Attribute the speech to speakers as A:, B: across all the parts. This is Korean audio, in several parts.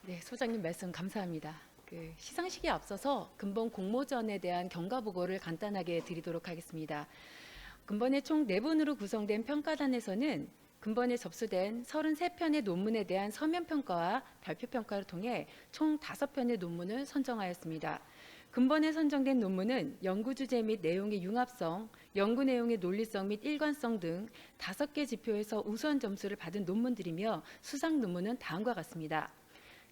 A: 네, 소장님 말씀 감사합니다. 시상식에 앞서서 근본 공모전에 대한 경과 보고를 간단하게 드리도록 하겠습니다. 근본에 총 4분으로 구성된 평가단에서는 근본에 접수된 33편의 논문에 대한 서면 평가와 발표 평가를 통해 총 5편의 논문을 선정하였습니다. 근본에 선정된 논문은 연구 주제 및 내용의 융합성, 연구 내용의 논리성 및 일관성 등 5개 지표에서 우수한 점수를 받은 논문들이며 수상 논문은 다음과 같습니다.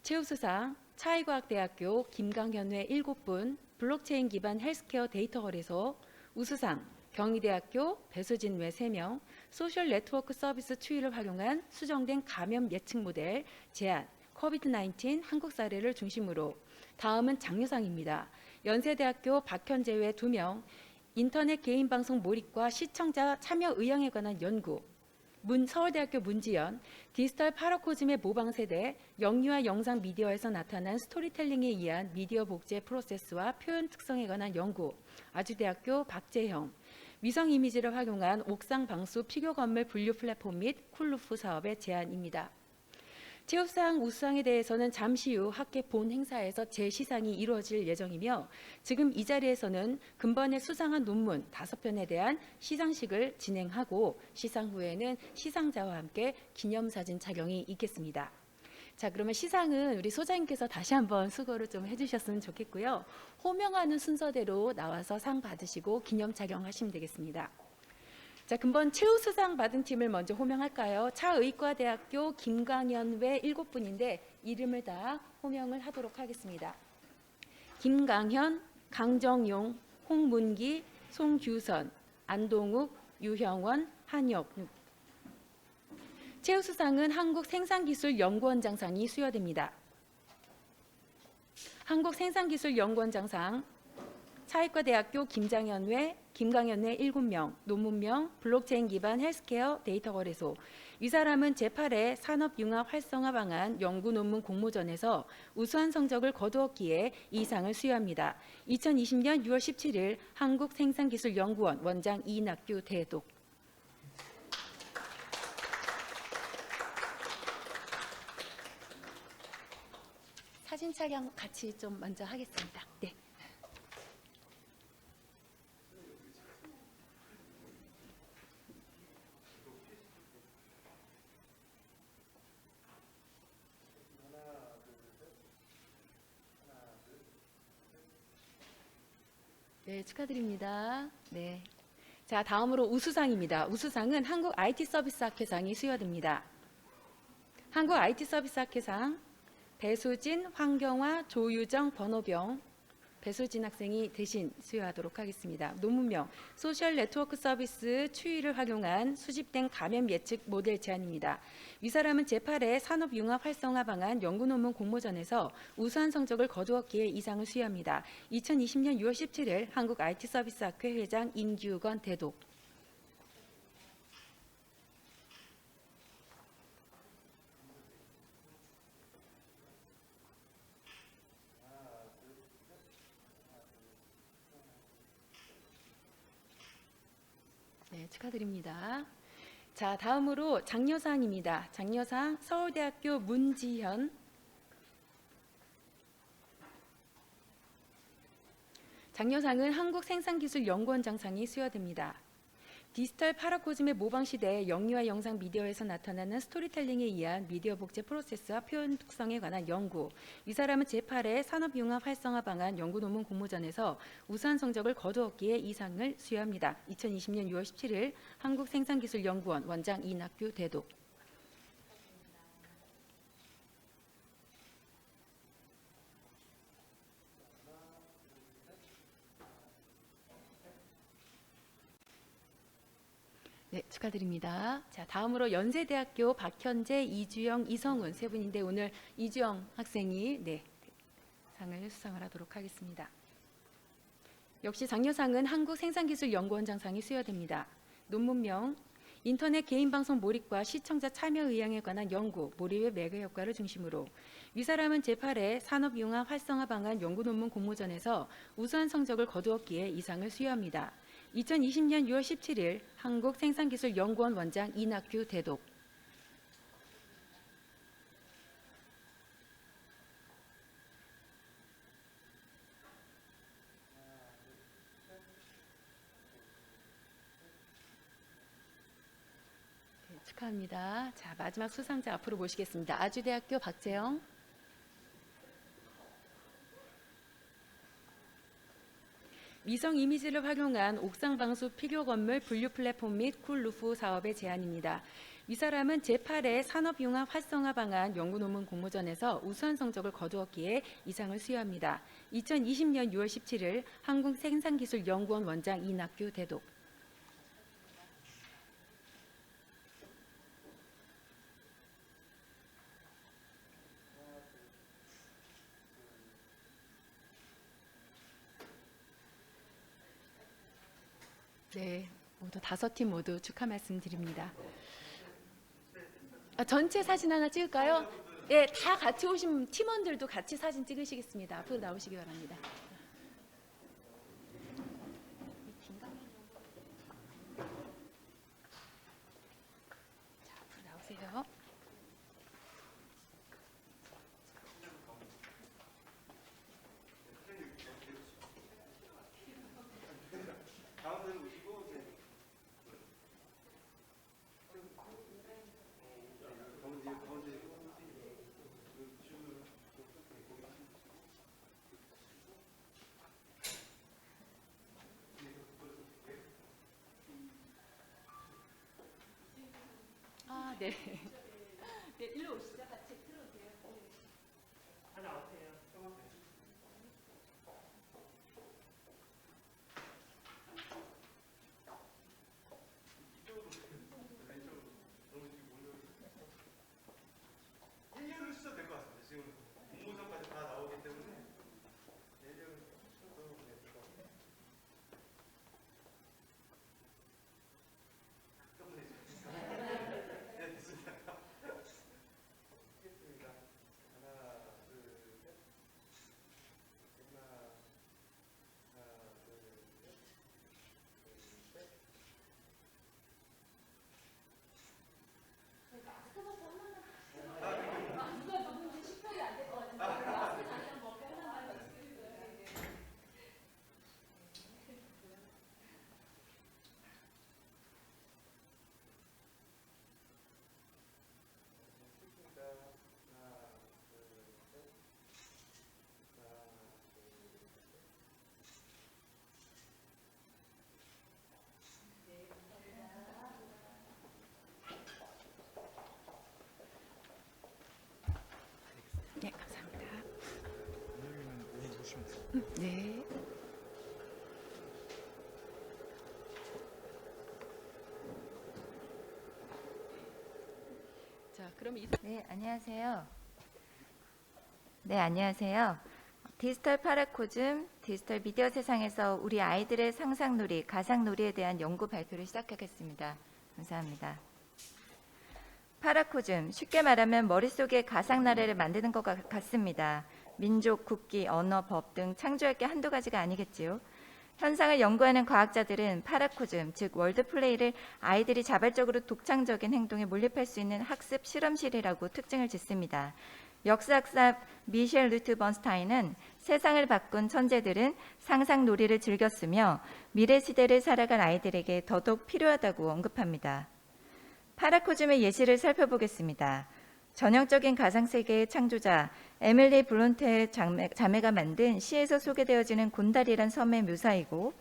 A: 최우수상 차이과학대학교 김강현외 7분 블록체인 기반 헬스케어 데이터 거래소, 우수상 경희대학교 배수진외 3명 소셜 네트워크 서비스 추이를 활용한 수정된 감염 예측 모델 제안 코비드-19 한국 사례를 중심으로, 다음은 장려상입니다. 연세대학교 박현재외 2명 인터넷 개인방송 몰입과 시청자 참여 의향에 관한 연구, 서울대학교 문지연 디지털 파라코즘의 모방세대 영유아 영상 미디어에서 나타난 스토리텔링에 의한 미디어 복제 프로세스와 표현 특성에 관한 연구, 아주대학교 박재형 위성 이미지를 활용한 옥상 방수 피교 건물 분류 플랫폼 및 쿨루프 사업의 제안입니다. 최우수상, 우수상에 대해서는 잠시 후 학회 본 행사에서 재시상이 이루어질 예정이며, 지금 이 자리에서는 근본에 수상한 논문 5편에 대한 시상식을 진행하고 시상 후에는 시상자와 함께 기념사진 촬영이 있겠습니다. 자, 그러면 시상은 우리 소장님께서 다시 한번 수고를 좀 해주셨으면 좋겠고요. 호명하는 순서대로 나와서 상 받으시고 기념 촬영하시면 되겠습니다. 자, 근본 최우수상 받은 팀을 먼저 호명할까요? 차의과대학교 김강현외 7분인데 이름을 다 호명을 하도록 하겠습니다. 김강현, 강정용, 홍문기, 송규선, 안동욱, 유형원, 한혁. 최우수상은 한국생산기술연구원장상이 수여됩니다. 한국생산기술연구원장상 차이과대학교 김강현외 7명, 논문명 블록체인 기반 헬스케어 데이터 거래소. 이 사람은 제8회 산업융합 활성화 방안 연구 논문 공모전에서 우수한 성적을 거두었기에 이 상을 수여합니다. 2020년 6월 17일 한국생산기술연구원 원장 이낙규 대독. 사진 촬영 같이 좀 먼저 하겠습니다. 네. 네, 축하드립니다. 네. 자, 다음으로 우수상입니다. 우수상은 한국 IT 서비스 학회상이 수여됩니다. 한국 IT 서비스 학회상 배수진, 황경화, 조유정, 번호병. 배수진 학생이 대신 수여하도록 하겠습니다. 논문명 소셜 네트워크 서비스 추이를 활용한 수집된 감염 예측 모델 제안입니다. 이 사람은 제8회 산업융합 활성화 방안 연구 논문 공모전에서 우수한 성적을 거두었기에 이 상을 수여합니다. 2020년 6월 17일 한국 IT 서비스 학회 회장 임규건 대독. 네, 축하드립니다. 자, 다음으로 장려상입니다. 장려상 서울대학교 문지현. 장려상은 한국생산기술연구원장상이 수여됩니다. 디지털 파라코즘의 모방시대에 영유아 영상 미디어에서 나타나는 스토리텔링에 의한 미디어 복제 프로세스와 표현 특성에 관한 연구. 이 사람은 제8회 산업융합 활성화 방안 연구 논문 공모전에서 우수한 성적을 거두었기에 이 상을 수여합니다. 2020년 6월 17일 한국생산기술연구원 원장 이낙규 대독. 네, 축하드립니다. 자, 다음으로 연세대학교 박현재, 이주영, 이성훈 3분인데 오늘 이주영 학생이 상을 수상을 하도록 하겠습니다. 역시 장려상은 한국생산기술연구원장상이 수여됩니다. 논문명 인터넷 개인방송 몰입과 시청자 참여 의향에 관한 연구, 몰입의 매개 효과를 중심으로. 이 사람은 제8회 산업융합 활성화 방안 연구 논문 공모전에서 우수한 성적을 거두었기에 이 상을 수여합니다. 2020년 6월 17일 한국생산기술연구원 원장 이낙규 대독. 축하합니다. 자, 마지막 수상자 앞으로 모시겠습니다. 아주대학교 박재영. 위성 이미지를 활용한 옥상 방수 필요 건물 분류 플랫폼 및 쿨루프 사업의 제안입니다. 이 사람은 제8회 산업융합 활성화 방안 연구 논문 공모전에서 우수한 성적을 거두었기에 이 상을 수여합니다. 2020년 6월 17일 한국생산기술연구원 원장 이낙규 대독. 네, 모두 5팀 모두 축하 말씀드립니다. 전체 사진 하나 찍을까요? 네, 다 같이 오신 팀원들도 같이 사진 찍으시겠습니다. 앞으로 나오시기 바랍니다. 자, 앞으로 나오세요. 네. 네, 일로 오시죠. 같이 들어오세요. 네, 감사합니다. 네. 자, 그럼
B: 네, 안녕하세요. 네, 안녕하세요. 디지털 파라코즘, 디지털 미디어 세상에서 우리 아이들의 상상놀이, 가상놀이에 대한 연구 발표를 시작하겠습니다. 감사합니다. 파라코즘, 쉽게 말하면 머릿속에 가상나라를 만드는 것 같습니다. 민족, 국기, 언어, 법 등 창조할 게 한두 가지가 아니겠지요. 현상을 연구하는 과학자들은 파라코즘, 즉 월드플레이를 아이들이 자발적으로 독창적인 행동에 몰입할 수 있는 학습 실험실이라고 특징을 짓습니다. 역사학자 미셸 루트 번스타인은 세상을 바꾼 천재들은 상상놀이를 즐겼으며 미래 시대를 살아갈 아이들에게 더더욱 필요하다고 언급합니다. 파라코즘의 예시를 살펴보겠습니다. 전형적인 가상세계의 창조자 에밀리 블론테의 자매가 만든 시에서 소개되어지는 곤달이란 섬의 묘사이고,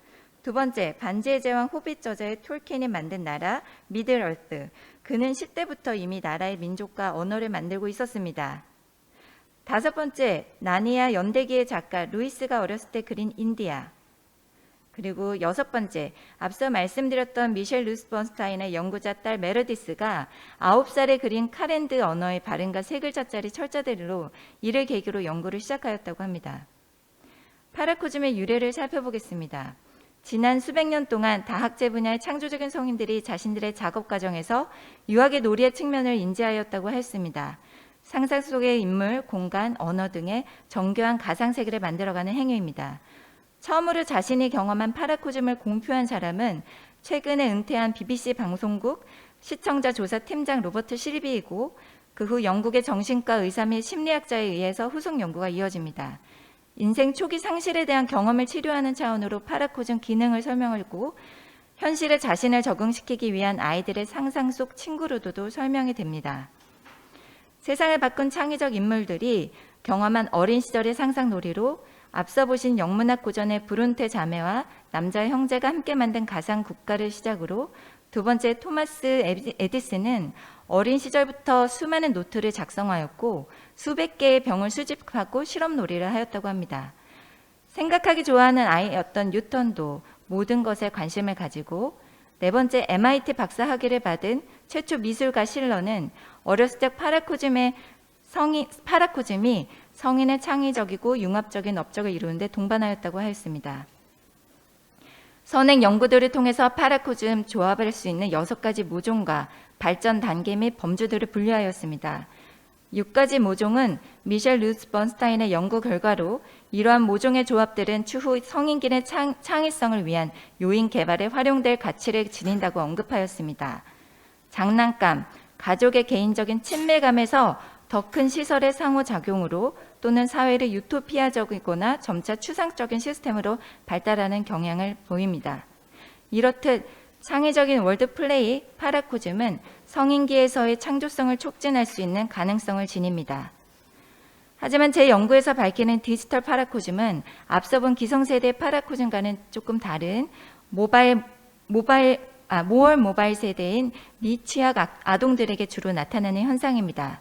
B: 두 번째, 반지의 제왕 호빗 저자의 톨킨이 만든 나라 미들얼스. 그는 10대부터 이미 나라의 민족과 언어를 만들고 있었습니다. 다섯 번째, 나니아 연대기의 작가 루이스가 어렸을 때 그린 인디아. 그리고 여섯 번째, 앞서 말씀드렸던 미셸 루스 번스타인의 연구자 딸 메르디스가 9살에 그린 카렌드 언어의 발음과 세 글자짜리 철자들로 이를 계기로 연구를 시작하였다고 합니다. 파라코즘의 유래를 살펴보겠습니다. 지난 수백 년 동안 다학제 분야의 창조적인 성인들이 자신들의 작업 과정에서 유학의 놀이의 측면을 인지하였다고 했습니다. 상상 속의 인물, 공간, 언어 등의 정교한 가상세계를 만들어가는 행위입니다. 처음으로 자신이 경험한 파라코즘을 공표한 사람은 최근에 은퇴한 BBC 방송국 시청자 조사 팀장 로버트 실비이고, 그 후 영국의 정신과 의사 및 심리학자에 의해서 후속 연구가 이어집니다. 인생 초기 상실에 대한 경험을 치료하는 차원으로 파라코즘 기능을 설명하고, 현실에 자신을 적응시키기 위한 아이들의 상상 속 친구로도 설명이 됩니다. 세상을 바꾼 창의적 인물들이 경험한 어린 시절의 상상놀이로 앞서 보신 영문학 고전의 브론테 자매와 남자 형제가 함께 만든 가상 국가를 시작으로 두 번째 토마스 에디슨은 어린 시절부터 수많은 노트를 작성하였고 수백 개의 병을 수집하고 실험놀이를 하였다고 합니다. 생각하기 좋아하는 아이였던 뉴턴도 모든 것에 관심을 가지고 네 번째 MIT 박사 학위를 받은 최초 미술가 실러는 어렸을 적 파라코즘이 성인의 창의적이고 융합적인 업적을 이루는데 동반하였다고 하였습니다. 선행 연구들을 통해서 파라코즘 조합할 수 있는 6가지 모종과 발전 단계 및 범주들을 분류하였습니다. 6가지 모종은 미셸 루스 번스타인의 연구 결과로 이러한 모종의 조합들은 추후 성인기의 창의성을 위한 요인 개발에 활용될 가치를 지닌다고 언급하였습니다. 장난감, 가족의 개인적인 친밀감에서 더 큰 시설의 상호작용으로 또는 사회를 유토피아적이거나 점차 추상적인 시스템으로 발달하는 경향을 보입니다. 이렇듯 창의적인 월드플레이 파라코즘은 성인기에서의 창조성을 촉진할 수 있는 가능성을 지닙니다. 하지만 제 연구에서 밝히는 디지털 파라코즘은 앞서 본 기성세대 파라코즘과는 조금 다른 모월 모바일 세대인 미취학 아동들에게 주로 나타나는 현상입니다.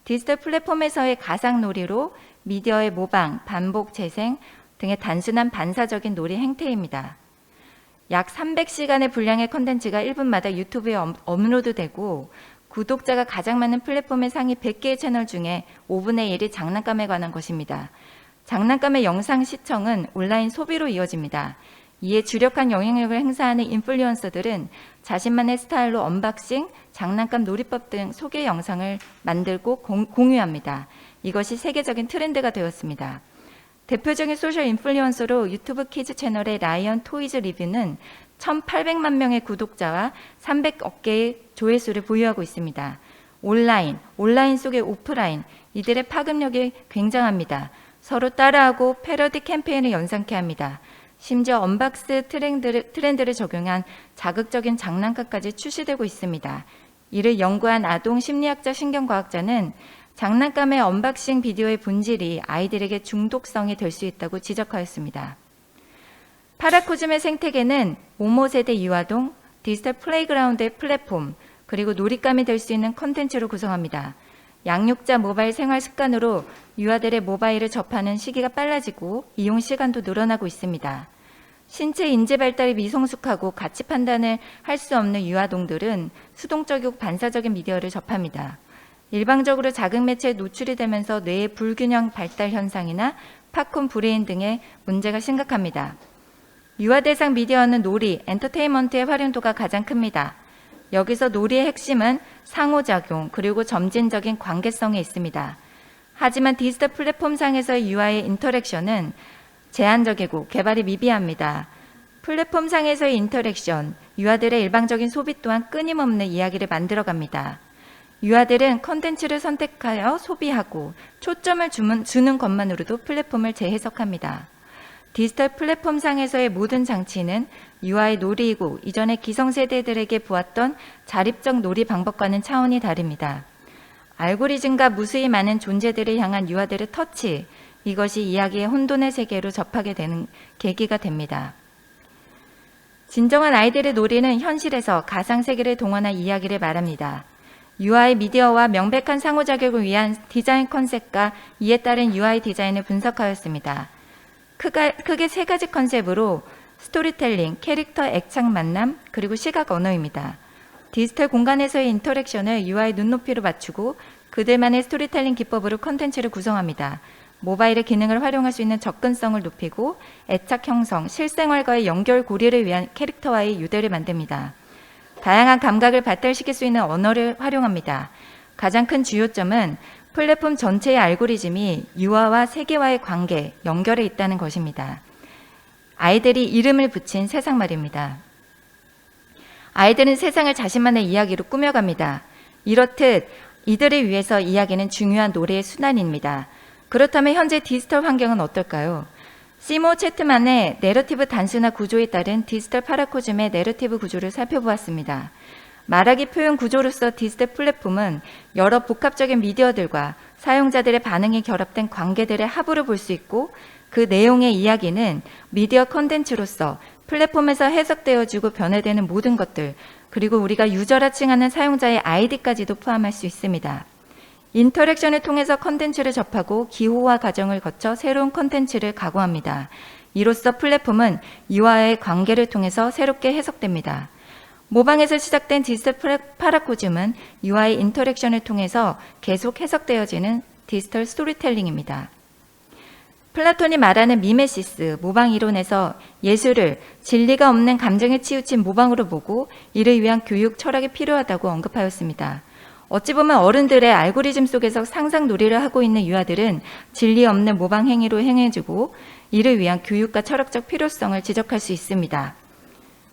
B: 디지털 플랫폼에서의 가상놀이로 미디어의 모방, 반복 재생 등의 단순한 반사적인 놀이 행태입니다. 약 300시간의 분량의 컨텐츠가 1분마다 유튜브에 업로드되고 구독자가 가장 많은 플랫폼의 상위 100개의 채널 중에 5분의 1이 장난감에 관한 것입니다. 장난감의 영상 시청은 온라인 소비로 이어집니다. 이에 주력한 영향력을 행사하는 인플루언서들은 자신만의 스타일로 언박싱, 장난감 놀이법 등 소개 영상을 만들고 공유합니다. 이것이 세계적인 트렌드가 되었습니다. 대표적인 소셜 인플루언서로 유튜브 키즈 채널의 라이언 토이즈 리뷰는 1,800만 명의 구독자와 300억 개의 조회수를 보유하고 있습니다. 온라인 속의 오프라인, 이들의 파급력이 굉장합니다. 서로 따라하고 패러디 캠페인을 연상케 합니다. 심지어 언박스 트렌드를 적용한 자극적인 장난감까지 출시되고 있습니다. 이를 연구한 아동 심리학자 신경과학자는 장난감의 언박싱 비디오의 본질이 아이들에게 중독성이 될 수 있다고 지적하였습니다. 파라코즘의 생태계는 모모 세대 유아동, 디지털 플레이그라운드의 플랫폼, 그리고 놀잇감이 될 수 있는 컨텐츠로 구성합니다. 양육자 모바일 생활 습관으로 유아들의 모바일을 접하는 시기가 빨라지고 이용 시간도 늘어나고 있습니다. 신체 인지 발달이 미성숙하고 가치 판단을 할 수 없는 유아동들은 수동적이고 반사적인 미디어를 접합니다. 일방적으로 자극 매체에 노출이 되면서 뇌의 불균형 발달 현상이나 팝콘 브레인 등의 문제가 심각합니다. 유아 대상 미디어는 놀이, 엔터테인먼트의 활용도가 가장 큽니다. 여기서 놀이의 핵심은 상호작용 그리고 점진적인 관계성에 있습니다. 하지만 디지털 플랫폼상에서의 유아의 인터랙션은 제한적이고 개발이 미비합니다. 플랫폼상에서의 인터랙션, 유아들의 일방적인 소비 또한 끊임없는 이야기를 만들어갑니다. 유아들은 컨텐츠를 선택하여 소비하고 초점을 주는 것만으로도 플랫폼을 재해석합니다. 디지털 플랫폼상에서의 모든 장치는 유아의 놀이이고 이전의 기성세대들에게 보았던 자립적 놀이 방법과는 차원이 다릅니다. 알고리즘과 무수히 많은 존재들을 향한 유아들의 터치, 이것이 이야기의 혼돈의 세계로 접하게 되는 계기가 됩니다. 진정한 아이들의 놀이는 현실에서 가상세계를 동원한 이야기를 말합니다. UI 미디어와 명백한 상호작용을 위한 디자인 컨셉과 이에 따른 UI 디자인을 분석하였습니다. 크게 3가지 컨셉으로 스토리텔링, 캐릭터 액착 만남, 그리고 시각 언어입니다. 디지털 공간에서의 인터랙션을 UI 눈높이로 맞추고 그들만의 스토리텔링 기법으로 컨텐츠를 구성합니다. 모바일의 기능을 활용할 수 있는 접근성을 높이고 애착 형성, 실생활과의 연결 고리를 위한 캐릭터와의 유대를 만듭니다. 다양한 감각을 발달시킬 수 있는 언어를 활용합니다. 가장 큰 주요점은 플랫폼 전체의 알고리즘이 유아와 세계와의 관계, 연결에 있다는 것입니다. 아이들이 이름을 붙인 세상 말입니다. 아이들은 세상을 자신만의 이야기로 꾸며갑니다. 이렇듯 이들을 위해서 이야기는 중요한 노래의 순환입니다. 그렇다면 현재 디지털 환경은 어떨까요? 시모 채트만의 내러티브 단순화 구조에 따른 디지털 파라코즘의 내러티브 구조를 살펴보았습니다. 말하기 표현 구조로서 디지털 플랫폼은 여러 복합적인 미디어들과 사용자들의 반응이 결합된 관계들의 합으로 볼 수 있고, 그 내용의 이야기는 미디어 컨텐츠로서 플랫폼에서 해석되어지고 변화되는 모든 것들, 그리고 우리가 유저라 칭하는 사용자의 아이디까지도 포함할 수 있습니다. 인터랙션을 통해서 컨텐츠를 접하고 기호화 과정을 거쳐 새로운 컨텐츠를 가공합니다. 이로써 플랫폼은 이와의 관계를 통해서 새롭게 해석됩니다. 모방에서 시작된 디지털 파라코즘은 UI 인터랙션을 통해서 계속 해석되어지는 디지털 스토리텔링입니다. 플라톤이 말하는 미메시스, 모방 이론에서 예술을 진리가 없는 감정에 치우친 모방으로 보고 이를 위한 교육 철학이 필요하다고 언급하였습니다. 어찌 보면 어른들의 알고리즘 속에서 상상 놀이를 하고 있는 유아들은 진리 없는 모방 행위로 행해주고 이를 위한 교육과 철학적 필요성을 지적할 수 있습니다.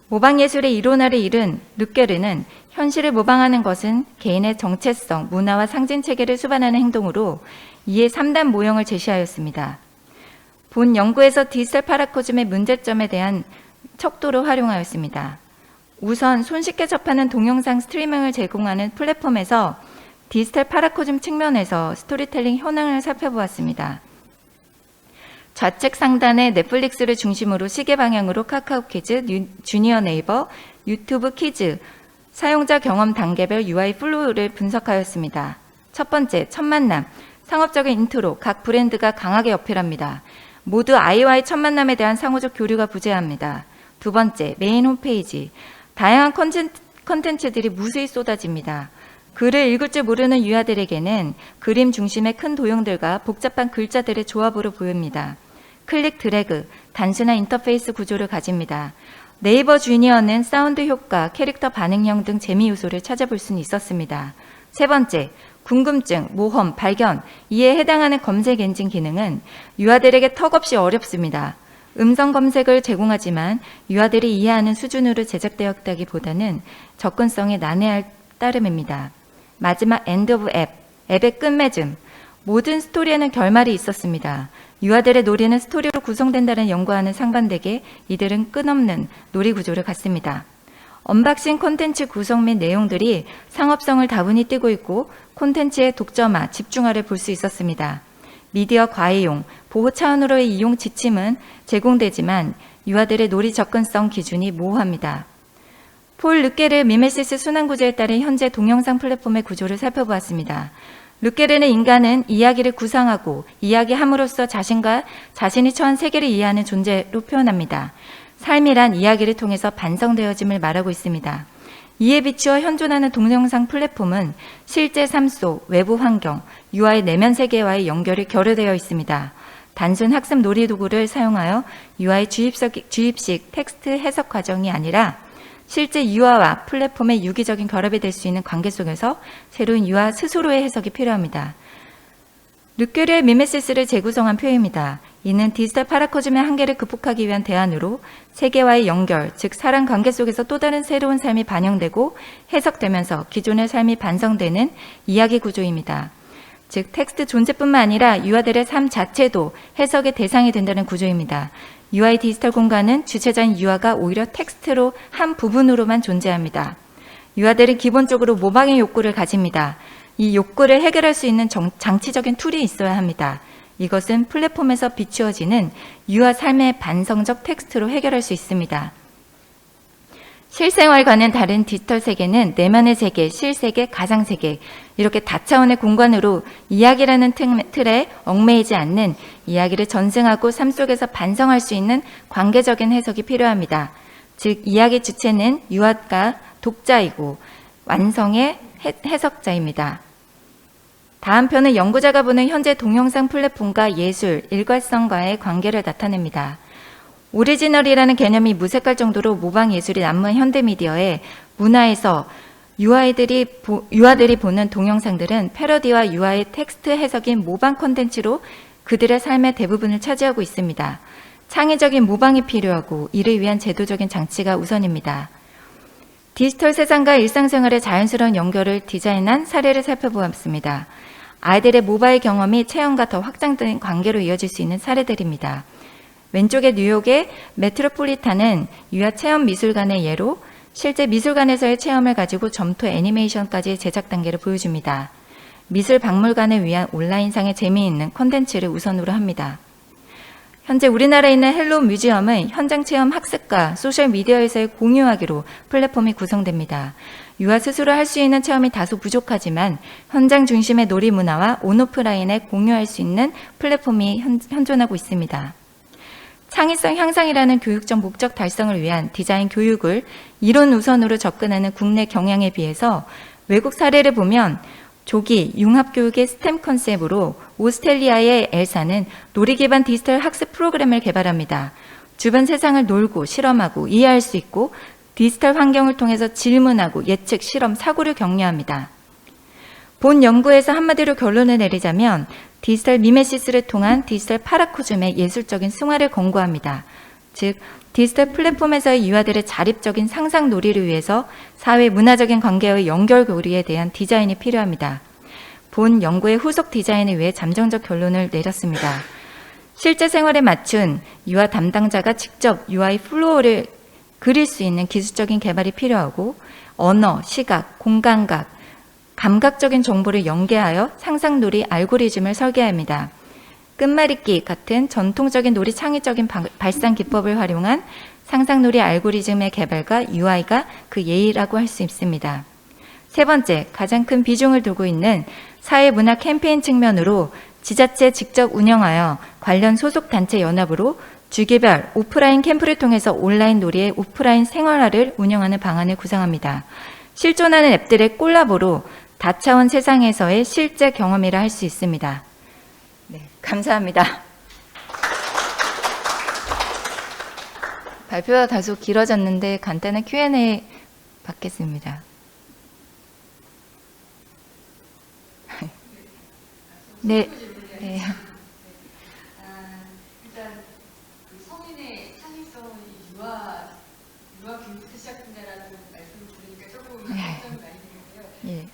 B: 모방 예술의 이론화를 이룬 르케르는 현실을 모방하는 것은 개인의 정체성, 문화와 상징 체계를 수반하는 행동으로 이에 3단 모형을 제시하였습니다. 본 연구에서 디지털 파라코즘의 문제점에 대한 척도로 활용하였습니다. 우선 손쉽게 접하는 동영상 스트리밍을 제공하는 플랫폼에서 디지털 파라코즘 측면에서 스토리텔링 현황을 살펴보았습니다. 좌측 상단에 넷플릭스를 중심으로 시계 방향으로 카카오 키즈, 주니어 네이버, 유튜브 키즈, 사용자 경험 단계별 UI 플로우를 분석하였습니다. 첫 번째, 첫 만남, 상업적인 인트로, 각 브랜드가 강하게 어필합니다. 모두 아이와의 첫 만남에 대한 상호적 교류가 부재합니다. 두 번째, 메인 홈페이지, 다양한 컨텐츠들이 무수히 쏟아집니다. 글을 읽을 줄 모르는 유아들에게는 그림 중심의 큰 도형들과 복잡한 글자들의 조합으로 보입니다. 클릭 드래그, 단순한 인터페이스 구조를 가집니다. 네이버 주니어는 사운드 효과, 캐릭터 반응형 등 재미 요소를 찾아볼 수는 있었습니다. 세 번째, 궁금증, 모험, 발견, 이에 해당하는 검색 엔진 기능은 유아들에게 턱없이 어렵습니다. 음성 검색을 제공하지만 유아들이 이해하는 수준으로 제작되었다기보다는 접근성에 난해할 따름입니다. 마지막 엔드 오브 앱, 앱의 끝맺음, 모든 스토리에는 결말이 있었습니다. 유아들의 놀이는 스토리로 구성된다는 연구와는 상반되게 이들은 끝없는 놀이 구조를 갖습니다. 언박싱 콘텐츠 구성 및 내용들이 상업성을 다분히 띠고 있고 콘텐츠의 독점화, 집중화를 볼 수 있었습니다. 미디어 과이용, 보호 차원으로의 이용 지침은 제공되지만 유아들의 놀이 접근성 기준이 모호합니다. 폴 르케르 미메시스 순환구조에 따른 현재 동영상 플랫폼의 구조를 살펴보았습니다. 르케르는 인간은 이야기를 구상하고 이야기함으로써 자신과 자신이 처한 세계를 이해하는 존재로 표현합니다. 삶이란 이야기를 통해서 반성되어짐을 말하고 있습니다. 이에 비추어 현존하는 동영상 플랫폼은 실제 삶 속 외부 환경, UI 내면 세계와의 연결이 결여되어 있습니다. 단순 학습 놀이 도구를 사용하여 UI 주입식 텍스트 해석 과정이 아니라 실제 유아와 플랫폼의 유기적인 결합이 될 수 있는 관계 속에서 새로운 유아 스스로의 해석이 필요합니다. 르케르의 미메시스를 재구성한 표현입니다. 이는 디지털 파라코즘의 한계를 극복하기 위한 대안으로 세계와의 연결, 즉 사람 관계 속에서 또 다른 새로운 삶이 반영되고 해석되면서 기존의 삶이 반성되는 이야기 구조입니다. 즉 텍스트 존재뿐만 아니라 유아들의 삶 자체도 해석의 대상이 된다는 구조입니다. UI 디지털 공간은 주체자인 유아가 오히려 텍스트로 한 부분으로만 존재합니다. 유아들은 기본적으로 모방의 욕구를 가집니다. 이 욕구를 해결할 수 있는 장치적인 툴이 있어야 합니다. 이것은 플랫폼에서 비추어지는 유아 삶의 반성적 텍스트로 해결할 수 있습니다. 실생활과는 다른 디지털 세계는 내면의 세계, 실세계, 가상세계 이렇게 다차원의 공간으로 이야기라는 틀에 얽매이지 않는 이야기를 전승하고 삶 속에서 반성할 수 있는 관계적인 해석이 필요합니다. 즉 이야기 주체는 유아가 독자이고 완성의 해석자입니다. 다음 편은 연구자가 보는 현재 동영상 플랫폼과 예술, 일관성과의 관계를 나타냅니다. 오리지널이라는 개념이 무색할 정도로 모방 예술이 난무한 현대미디어의 문화에서 유아들이 보는 동영상들은 패러디와 유아의 텍스트 해석인 모방 콘텐츠로 그들의 삶의 대부분을 차지하고 있습니다. 창의적인 모방이 필요하고 이를 위한 제도적인 장치가 우선입니다. 디지털 세상과 일상생활의 자연스러운 연결을 디자인한 사례를 살펴보았습니다. 아이들의 모바일 경험이 체험과 더 확장된 관계로 이어질 수 있는 사례들입니다. 왼쪽의 뉴욕의 메트로폴리탄은 유아 체험 미술관의 예로 실제 미술관에서의 체험을 가지고 점토 애니메이션까지 제작 단계를 보여줍니다. 미술 박물관을 위한 온라인상의 재미있는 콘텐츠를 우선으로 합니다. 현재 우리나라에 있는 헬로 뮤지엄은 현장 체험 학습과 소셜미디어에서의 공유하기로 플랫폼이 구성됩니다. 유아 스스로 할 수 있는 체험이 다소 부족하지만 현장 중심의 놀이 문화와 온오프라인에 공유할 수 있는 플랫폼이 현존하고 있습니다. 창의성 향상이라는 교육적 목적 달성을 위한 디자인 교육을 이론 우선으로 접근하는 국내 경향에 비해서 외국 사례를 보면 조기 융합교육의 스템 컨셉으로 오스트레일리아의 엘사는 놀이 기반 디지털 학습 프로그램을 개발합니다. 주변 세상을 놀고 실험하고 이해할 수 있고 디지털 환경을 통해서 질문하고 예측, 실험, 사고를 격려합니다. 본 연구에서 한마디로 결론을 내리자면 디지털 미메시스를 통한 디지털 파라코즘의 예술적인 승화를 권고합니다. 즉 디지털 플랫폼에서의 유아들의 자립적인 상상 놀이를 위해서 사회 문화적인 관계의 연결고리에 대한 디자인이 필요합니다. 본 연구의 후속 디자인을 위해 잠정적 결론을 내렸습니다. 실제 생활에 맞춘 유아 담당자가 직접 UI 플로어를 그릴 수 있는 기술적인 개발이 필요하고 언어, 시각, 공간각, 감각적인 정보를 연계하여 상상놀이 알고리즘을 설계합니다. 끝말잇기 같은 전통적인 놀이 창의적인 발상 기법을 활용한 상상놀이 알고리즘의 개발과 UI가 그 예의라고 할 수 있습니다. 세 번째, 가장 큰 비중을 두고 있는 사회문화 캠페인 측면으로 지자체 직접 운영하여 관련 소속 단체 연합으로 주기별 오프라인 캠프를 통해서 온라인 놀이의 오프라인 생활화를 운영하는 방안을 구상합니다. 실존하는 앱들의 콜라보로 다차원 세상에서의 실제 경험이라 할 수 있습니다. 네, 감사합니다. 발표가 다소 길어졌는데 간단한 Q&A 받겠습니다. 네. 네.
A: 일단 그 성인의 창의성은 유아 교육부터 시작된다라는 말씀을 들으니까 조금 걱정이 많이 되는데요.
B: 예.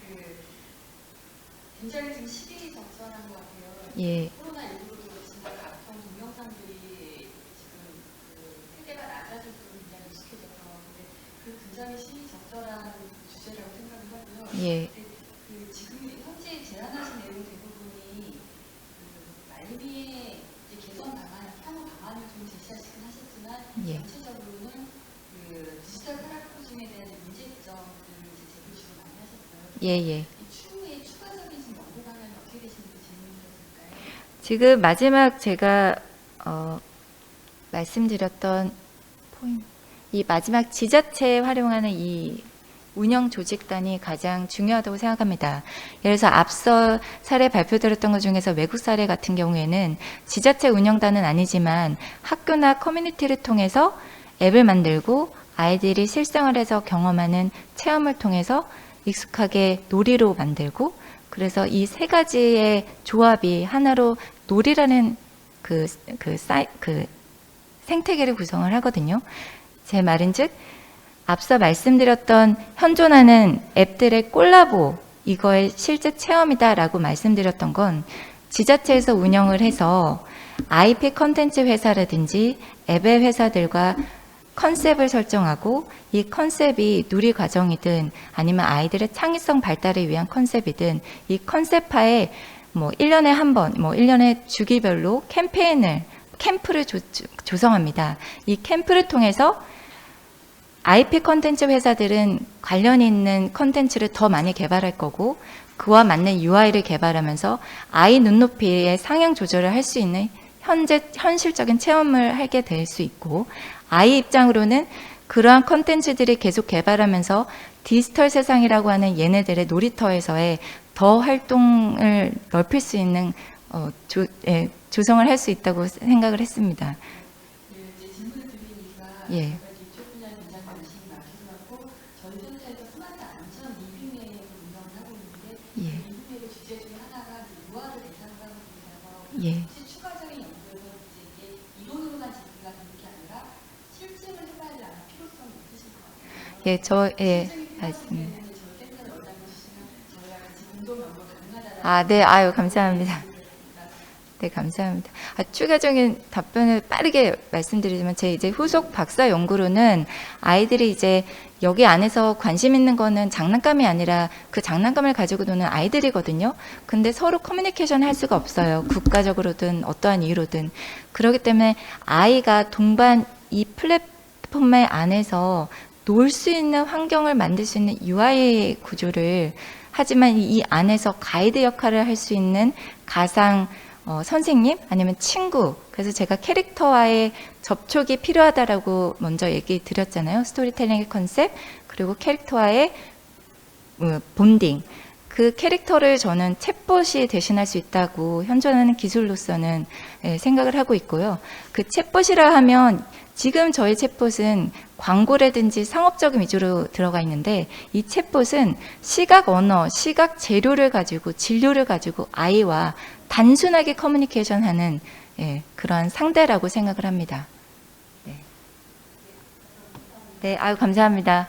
A: 굉장히 지금 시기가 적절한 것 같아요.
B: 예.
A: 코로나19도 그렇지만 각종 동영상들이 지금 세대가 낮아질수록 굉장히 익숙해져서 근데 그 굉장히 시기적절한 주제라고 생각을 하고요.
B: 예.
A: 지금 현재 제안하신 내용 대부분이 말미에 개선 방안, 향후 방안을 좀 제시하시긴 하셨지만
B: 예.
A: 전체적으로는 디지털 파라코즘에 대한 문제점들을 제기를 많이 하셨어요.
B: 예.
A: 추후에 추가적인 연구 방안이 어떻게 되시는지 질문이 드릴까요?
B: 지금 마지막 제가 말씀드렸던 포인트, 이 마지막 지자체 활용하는 이 운영 조직단이 가장 중요하다고 생각합니다. 예를 들어서 앞서 사례 발표드렸던 것 중에서 외국 사례 같은 경우에는 지자체 운영단은 아니지만 학교나 커뮤니티를 통해서 앱을 만들고 아이들이 실생활에서 경험하는 체험을 통해서 익숙하게 놀이로 만들고 그래서 이 세 가지의 조합이 하나로 놀이라는 그 생태계를 구성을 하거든요. 제 말인즉 앞서 말씀드렸던 현존하는 앱들의 콜라보 이거의 실제 체험이다라고 말씀드렸던 건 지자체에서 운영을 해서 IP 컨텐츠 회사라든지 앱의 회사들과 컨셉을 설정하고 이 컨셉이 누리 과정이든 아니면 아이들의 창의성 발달을 위한 컨셉이든 이 컨셉하에 1년에 한 번, 1년에 주기별로 캠프를 조성합니다. 이 캠프를 통해서 IP 컨텐츠 회사들은 관련 있는 컨텐츠를 더 많이 개발할 거고 그와 맞는 UI를 개발하면서 아이 눈높이의 상향 조절을 할 수 있는 현실적인 체험을 하게 될 수 있고 아이 입장으로는 그러한 컨텐츠들이 계속 개발하면서 디지털 세상이라고 하는 얘네들의 놀이터에서의 더 활동을 넓힐 수 있는 조성을 할 수 있다고 생각을 했습니다.
A: 제 질문을 드리니까
B: 예.
A: 이쪽 분야에 굉장히 관심이 많고 저희 센터에서 스마트 안전 리뷰회를 운영을 하고 있는데
B: 예.
A: 리뷰회의 주제 중에 하나가 유아를 대상으로 하는 분이라서
B: 예.
A: 혹시 추가적인 연구에서 이게 이론으로만 제기가 되는 게 아니라 실증을 해봐야 하는 필요성이 있으실 것 같아요.
B: 예, 맞습니다.
A: 저희 센터에 연락을 주시면 저희가 같이 공동 연구 가능하다라는
B: 아, 네, 아유, 감사합니다. 네, 감사합니다. 추가적인 답변을 빠르게 말씀드리자면 제 이제 후속 박사 연구로는 아이들이 이제 여기 안에서 관심 있는 거는 장난감이 아니라 그 장난감을 가지고 노는 아이들이거든요. 근데 서로 커뮤니케이션 할 수가 없어요. 국가적으로든 어떠한 이유로든. 그렇기 때문에 아이가 동반 이 플랫폼 안에서 놀 수 있는 환경을 만들 수 있는 UI 구조를 하지만 이 안에서 가이드 역할을 할 수 있는 가상 선생님 아니면 친구, 그래서 제가 캐릭터와의 접촉이 필요하다라고 먼저 얘기 드렸잖아요. 스토리텔링의 컨셉, 그리고 캐릭터와의 본딩. 그 캐릭터를 저는 챗봇이 대신할 수 있다고 현존하는 기술로서는 생각을 하고 있고요. 그 챗봇이라 하면 지금 저희 챗봇은 광고라든지 상업적인 위주로 들어가 있는데, 이 챗봇은 시각 언어, 시각 재료를 가지고 진료를 가지고 아이와 단순하게 커뮤니케이션하는 그러한 상대라고 생각을 합니다. 네, 아유 감사합니다.